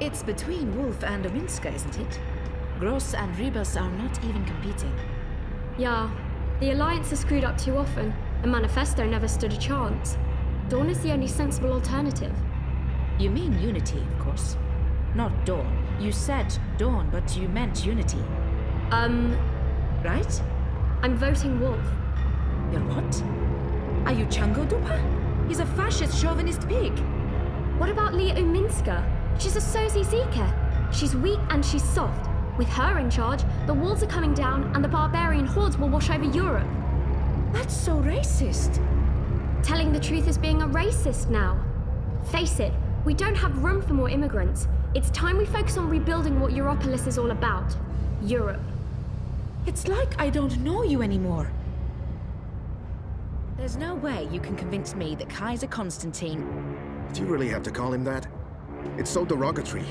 It's between Wolf and Ominska, isn't it? Gross and Rebus are not even competing. Yeah, the Alliance has screwed up too often, and Manifesto never stood a chance. Dawn is the only sensible alternative. You mean Unity, of course. Not Dawn. You said Dawn, but you meant Unity. Right? I'm voting Wolf. You're what? Are you Chango Dupa? He's a fascist chauvinist pig. What about Leah Uminska? She's a Sozi Zika. She's weak and she's soft. With her in charge, the walls are coming down and the barbarian hordes will wash over Europe. That's so racist. Telling the truth is being a racist now. Face it, we don't have room for more immigrants. It's time we focus on rebuilding what Europolis is all about. Europe. It's like I don't know you anymore. There's no way you can convince me that Kaiser Constantine... Do you really have to call him that? It's so derogatory.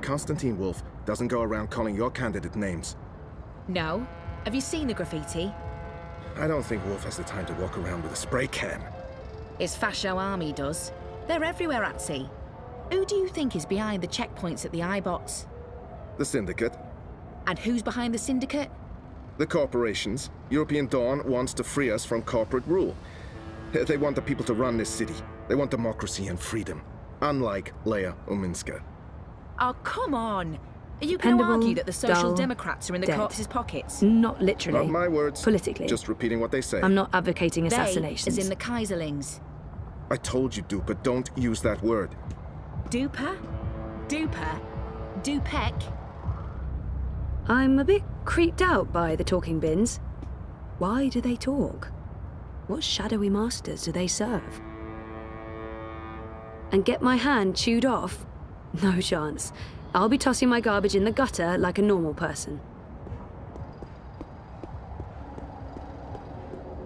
Constantine Wolf doesn't go around calling your candidate names. No? Have you seen the graffiti? I don't think Wolf has the time to walk around with a spray can. His fascio army does. They're everywhere at sea. Who do you think is behind the checkpoints at the iBots? The Syndicate. And who's behind the Syndicate? The corporations. European Dawn wants to free us from corporate rule. They want the people to run this city. They want democracy and freedom. Unlike Leia Uminska. Oh, come on! Are you going to argue that the Social Democrats are in the dead. corpses' pockets? Not literally. Not my words. Politically. Just repeating what they say. I'm not advocating assassinations. They, as in the Kaiserlings. I told you, Dupa, don't use that word. Dupa? Dupa? Dupek? I'm a bit creeped out by the talking bins. Why do they talk? What shadowy masters do they serve? And get my hand chewed off? No chance. I'll be tossing my garbage in the gutter like a normal person.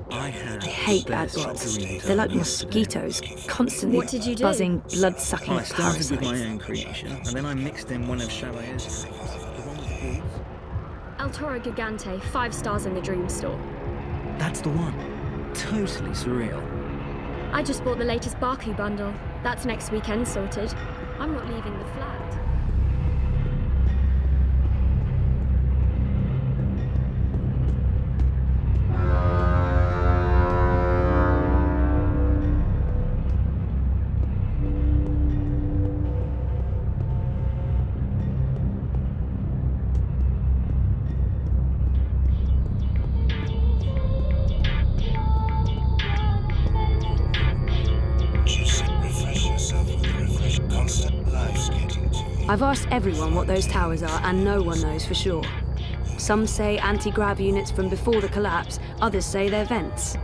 I hate adbots. They're like mosquitoes, constantly What did you do? buzzing, blood-sucking I started with my parasites. own creation, and then I mixed in one of Chavalier's. El Toro Gigante, 5 stars in the Dream Store. That's the one. Totally surreal. I just bought the latest Baku bundle. That's next weekend sorted. I'm not leaving the flat. I've asked everyone what those towers are, and no one knows for sure. Some say anti-grav units from before the collapse, others say they're vents.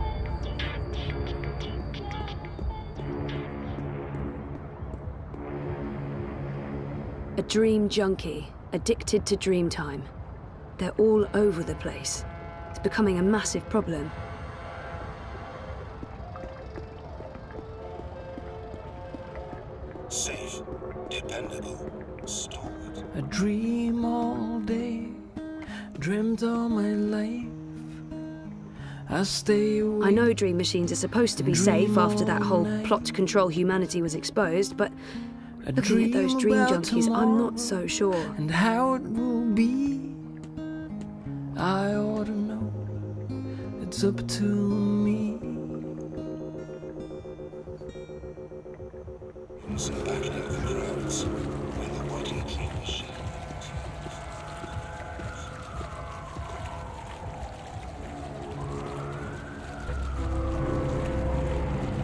A dream junkie, addicted to dream time. They're all over the place. It's becoming a massive problem. Safe, dependable, stored. I dream all day, dreamt all my life. I stay awake. I know dream machines are supposed to be safe after that whole plot to control humanity was exposed, but looking at those dream junkies, I'm not so sure. And how it will be, I ought to know. It's up to me. Some battling of the crowds when the working class.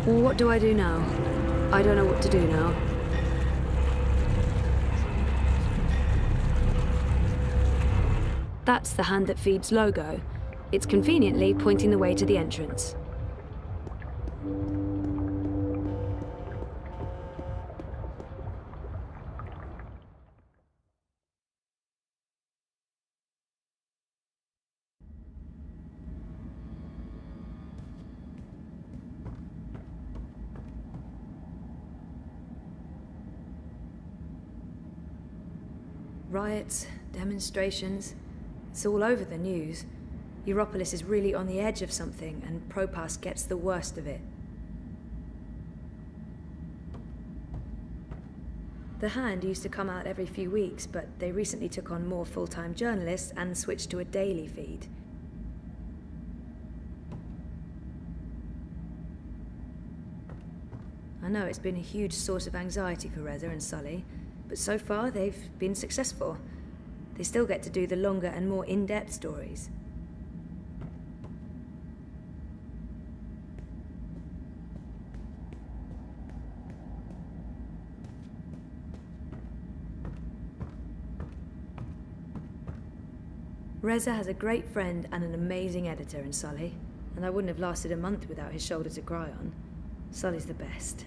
Well, what do I do now? I don't know what to do now. That's the hand that feeds logo. It's conveniently pointing the way to the entrance. Riots, demonstrations, it's all over the news. Europolis is really on the edge of something, and Propass gets the worst of it. The Hand used to come out every few weeks, but they recently took on more full-time journalists and switched to a daily feed. I know it's been a huge source of anxiety for Reza and Sully, but so far they've been successful. They still get to do the longer and more in-depth stories. Reza has a great friend and an amazing editor in Sully, and I wouldn't have lasted a month without his shoulder to cry on. Sully's the best.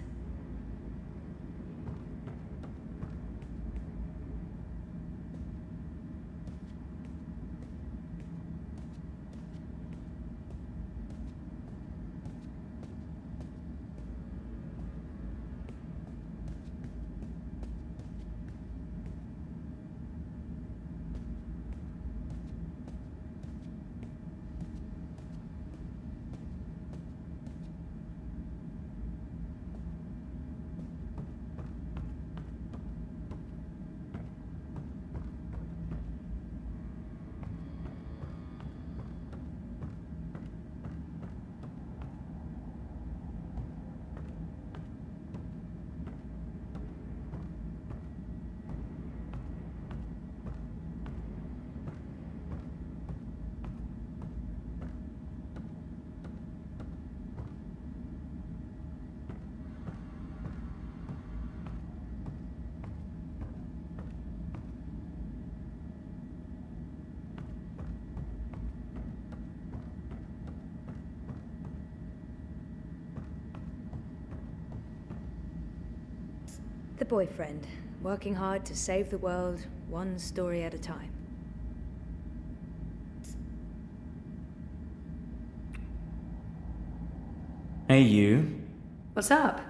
The boyfriend, working hard to save the world, one story at a time. Hey, you. What's up?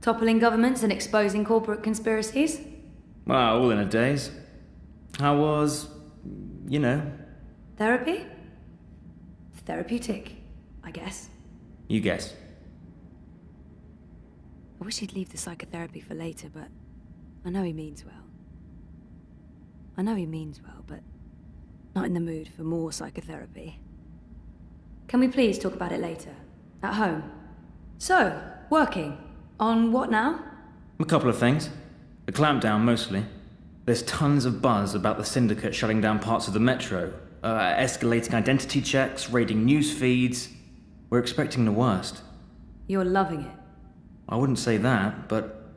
Toppling governments and exposing corporate conspiracies? Well, all in a daze. How was, you know? Therapy? Therapeutic, I guess. You guess. I wish he'd leave the psychotherapy for later, but I know he means well. But not in the mood for more psychotherapy. Can we please talk about it later? At home? So, working. On what now? A couple of things. The clampdown, mostly. There's tons of buzz about the syndicate shutting down parts of the metro, escalating identity checks, raiding news feeds. We're expecting the worst. You're loving it. I wouldn't say that, but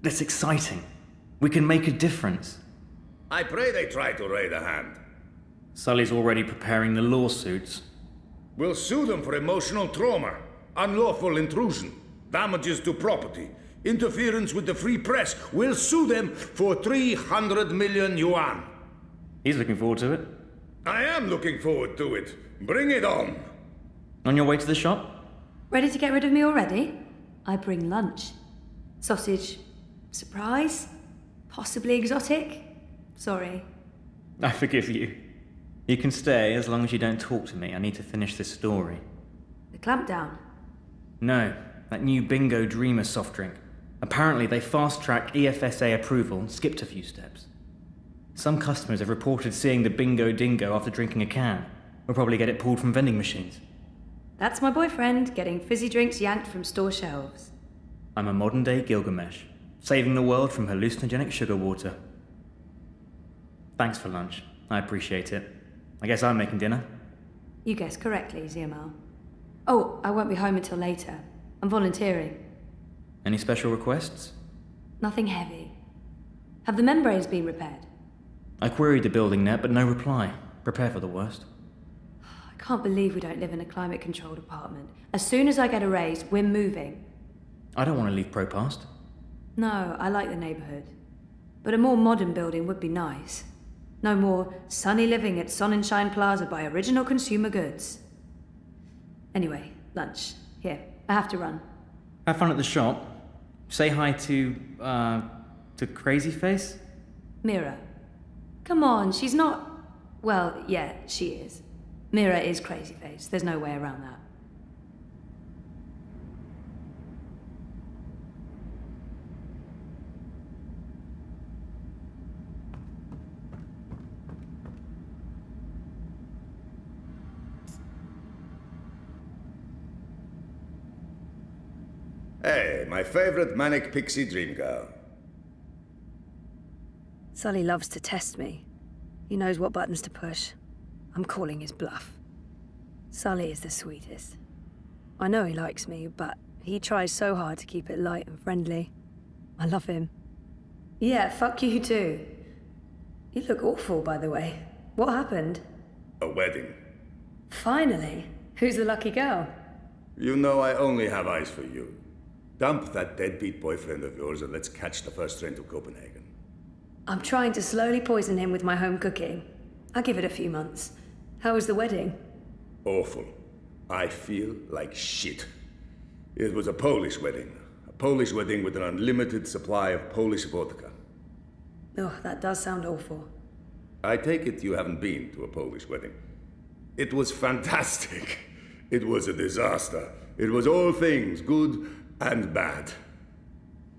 it's exciting. We can make a difference. I pray they try to raid a Hand. Sully's already preparing the lawsuits. We'll sue them for emotional trauma, unlawful intrusion, damages to property, interference with the free press. We'll sue them for 300 million yuan. He's looking forward to it. I am looking forward to it. Bring it on. On your way to the shop? Ready to get rid of me already? I bring lunch. Sausage. Surprise? Possibly exotic? Sorry. I forgive you. You can stay as long as you don't talk to me. I need to finish this story. The clampdown. No, that new Bingo Dreamer soft drink. Apparently they fast-tracked EFSA approval and skipped a few steps. Some customers have reported seeing the Bingo Dingo after drinking a can. We'll probably get it pulled from vending machines. That's my boyfriend, getting fizzy drinks yanked from store shelves. I'm a modern-day Gilgamesh, saving the world from hallucinogenic sugar water. Thanks for lunch. I appreciate it. I guess I'm making dinner. You guessed correctly, Ziamal. Oh, I won't be home until later. I'm volunteering. Any special requests? Nothing heavy. Have the membranes been repaired? I queried the building net, but no reply. Prepare for the worst. I can't believe we don't live in a climate-controlled apartment. As soon as I get a raise, we're moving. I don't want to leave Propast. No, I like the neighborhood. But a more modern building would be nice. No more sunny living at Sonnenschein Plaza by Original Consumer Goods. Anyway, lunch. Here, I have to run. Have fun at the shop. Say hi to Crazy Face? Mira. Come on, she's not... Well, yeah, she is. Mira is crazy face. There's no way around that. my favorite manic pixie dream girl. Sully loves to test me. He knows what buttons to push. I'm calling his bluff. Sully is the sweetest. I know he likes me, but he tries so hard to keep it light and friendly. I love him. Yeah, fuck you too. You look awful, by the way. What happened? A wedding. Finally. Who's the lucky girl? You know I only have eyes for you. Dump that deadbeat boyfriend of yours and let's catch the first train to Copenhagen. I'm trying to slowly poison him with my home cooking. I'll give it a few months. How was the wedding? Awful. I feel like shit. It was a Polish wedding. A Polish wedding with an unlimited supply of Polish vodka. Oh, that does sound awful. I take it you haven't been to a Polish wedding. It was fantastic. It was a disaster. It was all things, good and bad.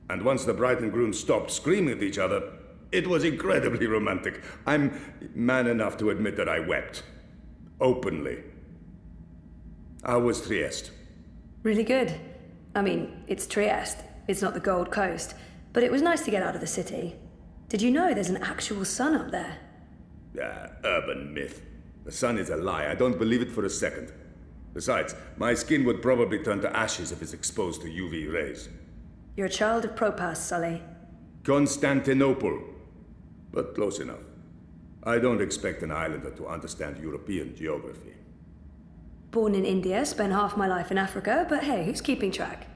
And once the bride and groom stopped screaming at each other, it was incredibly romantic. I'm man enough to admit that I wept. Openly. How was Trieste? Really good. I mean, it's Trieste. It's not the Gold Coast. But it was nice to get out of the city. Did you know there's an actual sun up there? Urban myth. The sun is a lie. I don't believe it for a second. Besides, my skin would probably turn to ashes if it's exposed to UV rays. You're a child of Propas, Sully. Constantinople. But close enough. I don't expect an islander to understand European geography. Born in India, spent half my life in Africa, but hey, who's keeping track?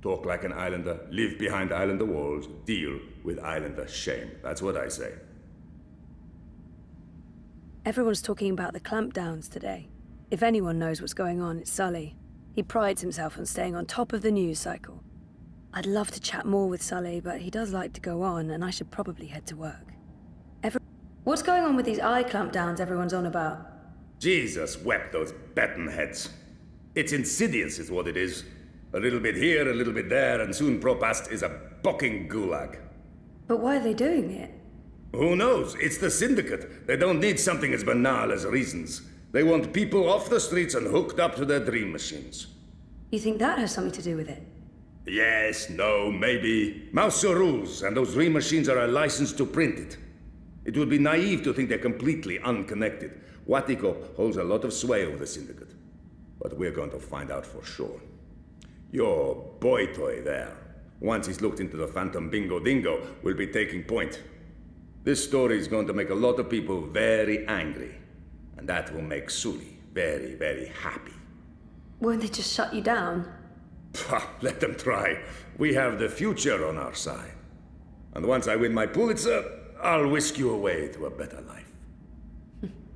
Talk like an islander, live behind islander walls, deal with islander shame. That's what I say. Everyone's talking about the clampdowns today. If anyone knows what's going on, it's Sully. He prides himself on staying on top of the news cycle. I'd love to chat more with Sully, but he does like to go on, and I should probably head to work. What's going on with these eye clampdowns everyone's on about? Jesus wept those baton heads. It's insidious is what it is. A little bit here, a little bit there, and soon Propast is a bocking gulag. But why are they doing it? Who knows? It's the syndicate. They don't need something as banal as reasons. They want people off the streets and hooked up to their dream machines. You think that has something to do with it? Yes, no, maybe. Mouse rules, and those dream machines are a license to print it. It would be naive to think they're completely unconnected. Watiko holds a lot of sway over the syndicate. But we're going to find out for sure. Your boy toy there, once he's looked into the Phantom Bingo Dingo, will be taking point. This story is going to make a lot of people very angry. And that will make Sully very, very happy. Won't they just shut you down? Let them try. We have the future on our side. And once I win my Pulitzer, I'll whisk you away to a better life.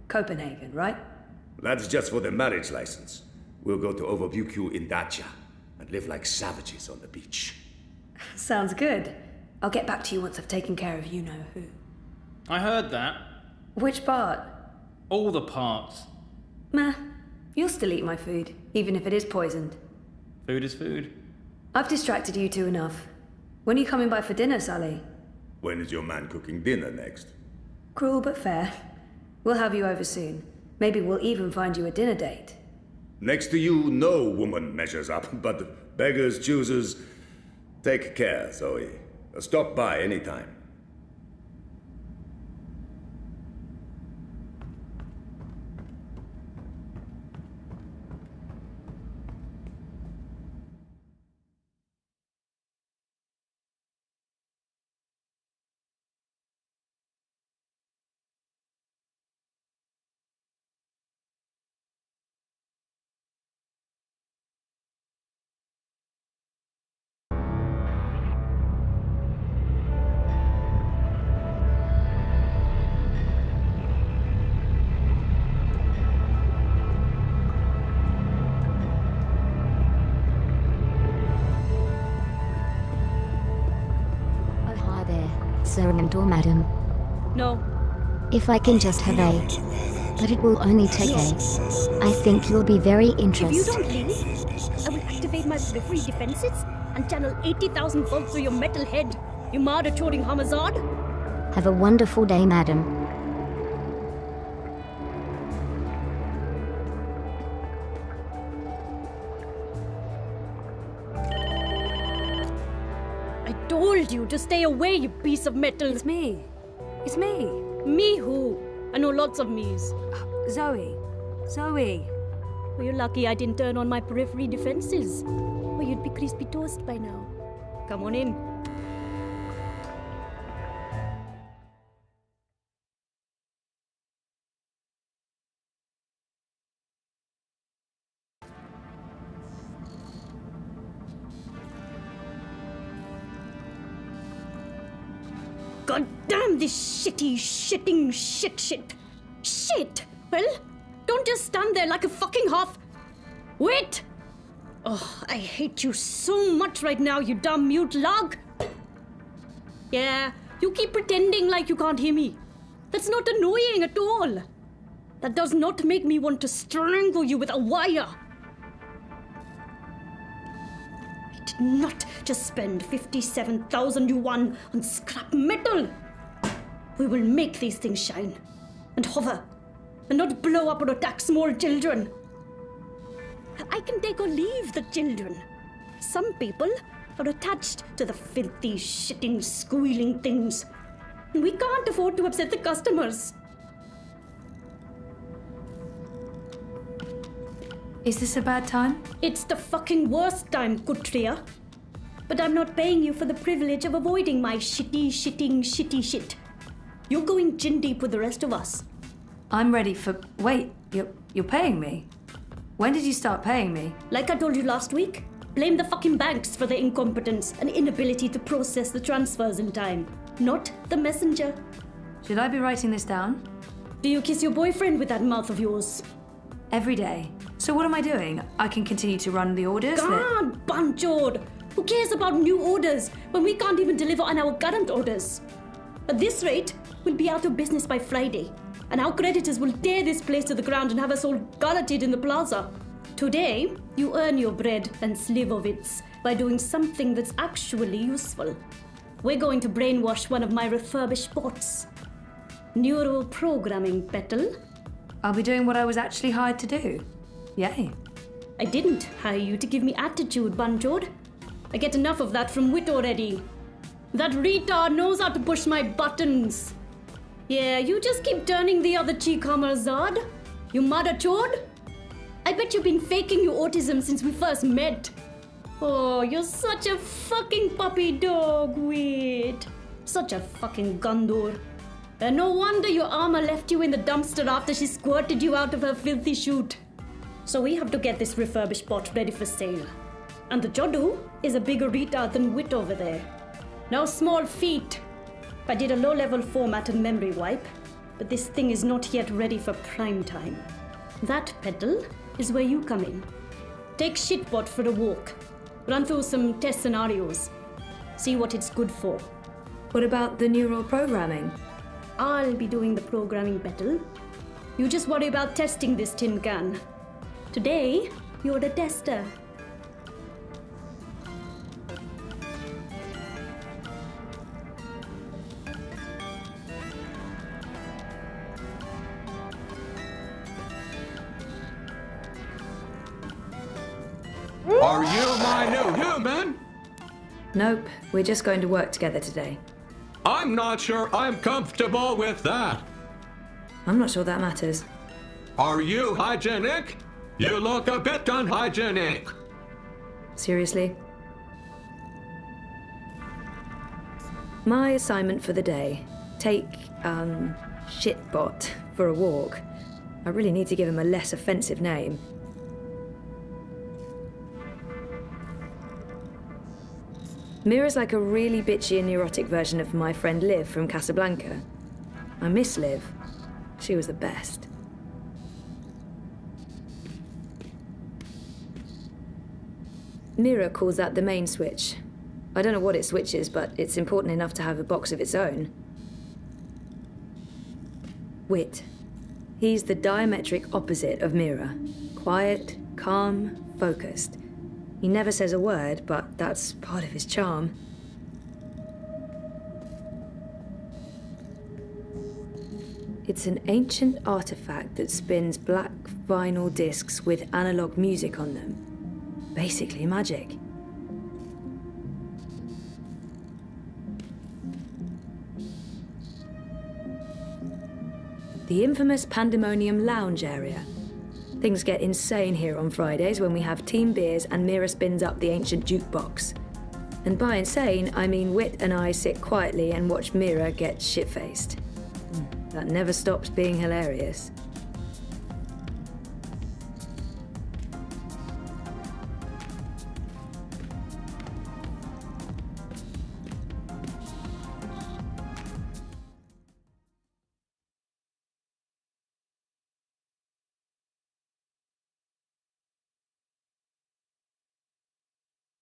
Copenhagen, right? That's just for the marriage license. We'll go to Overbukyu in Dacia and live like savages on the beach. Sounds good. I'll get back to you once I've taken care of you-know-who. I heard that. Which part? All the parts. Meh. You'll still eat my food, even if it is poisoned. Food is food. I've distracted you two enough. When are you coming by for dinner, Sully? When is your man cooking dinner next? Cruel but fair. We'll have you over soon. Maybe we'll even find you a dinner date. Next to you, no woman measures up, but beggars, choosers. Take care, Zoe. Stop by anytime. Sir and or madam. No. If I can just have a... But it will only take a... I think you'll be very If you interested. don't leave, I will activate my periphery defenses and channel 80,000 volts through your metal head. You murder-choring Hamazad. Have a wonderful day, madam. told you to stay away, you piece of metal. It's me. It's me. Me who? I know lots of me's. Zoe. Zoe. Well, you're lucky I didn't turn on my periphery defenses. Or you'd be crispy toast by now. Come on in. God damn this shitting shit. Shit! Well, don't just stand there like a fucking half. Wait! Oh, I hate you so much right now, you dumb mute lug. Yeah, you keep pretending like you can't hear me. That's not annoying at all. That does not make me want to strangle you with a wire. I did not just spend 57,000 yuan on scrap metal. We will make these things shine and hover and not blow up or attack small children. I can take or leave the children. Some people are attached to the filthy, shitting, squealing things. And we can't afford to upset the customers. Is this a bad time? It's the fucking worst time, Kutria. But I'm not paying you for the privilege of avoiding my shitty shit. You're going chin deep with the rest of us. I'm ready for... Wait, you're paying me? When did you start paying me? Like I told you last week, blame the fucking banks for their incompetence and inability to process the transfers in time. Not the messenger. Should I be writing this down? Do you kiss your boyfriend with that mouth of yours? Every day. So what am I doing? I can continue to run the orders God, Banchod! Who cares about new orders when we can't even deliver on our current orders? At this rate, we'll be out of business by Friday, and our creditors will tear this place to the ground and have us all gulleted in the plaza. Today, you earn your bread and slivovitz by doing something that's actually useful. We're going to brainwash one of my refurbished bots. Neural programming, Petal. I'll be doing what I was actually hired to do. Yay. I didn't hire you to give me attitude, Banjod. I get enough of that from Wit already. That retard knows how to push my buttons. Yeah, you just keep turning the other cheek, Hammerzad. You mother chode. I bet you've been faking your autism since we first met. Oh, you're such a fucking puppy dog, Wit. Such a fucking Gondor. And no wonder your armor left you in the dumpster after she squirted you out of her filthy chute. So we have to get this refurbished bot ready for sale. And the Jodu is a bigger retard than Wit over there. No small feat. I did a low-level format and memory wipe, but this thing is not yet ready for prime time. That, Petal, is where you come in. Take Shitbot for a walk. Run through some test scenarios. See what it's good for. What about the neural programming? I'll be doing the programming, Petal. You just worry about testing this tin can. Today, you're the tester. Are you my new human? Nope, we're just going to work together today. I'm not sure I'm comfortable with that. I'm not sure that matters. Are you hygienic? You look a bit unhygienic. Seriously? My assignment for the day. Take, Shitbot for a walk. I really need to give him a less offensive name. Mira's like a really bitchy and neurotic version of my friend Liv from Casablanca. I miss Liv. She was the best. Mira calls that the main switch. I don't know what it switches, but it's important enough to have a box of its own. Wit. He's the diametric opposite of Mira. Quiet, calm, focused. He never says a word, but that's part of his charm. It's an ancient artifact that spins black vinyl discs with analog music on them. Basically magic. The infamous Pandemonium Lounge area. Things get insane here on Fridays when we have team beers and Mira spins up the ancient jukebox. And by insane, I mean Wit and I sit quietly and watch Mira get shit-faced. That never stops being hilarious.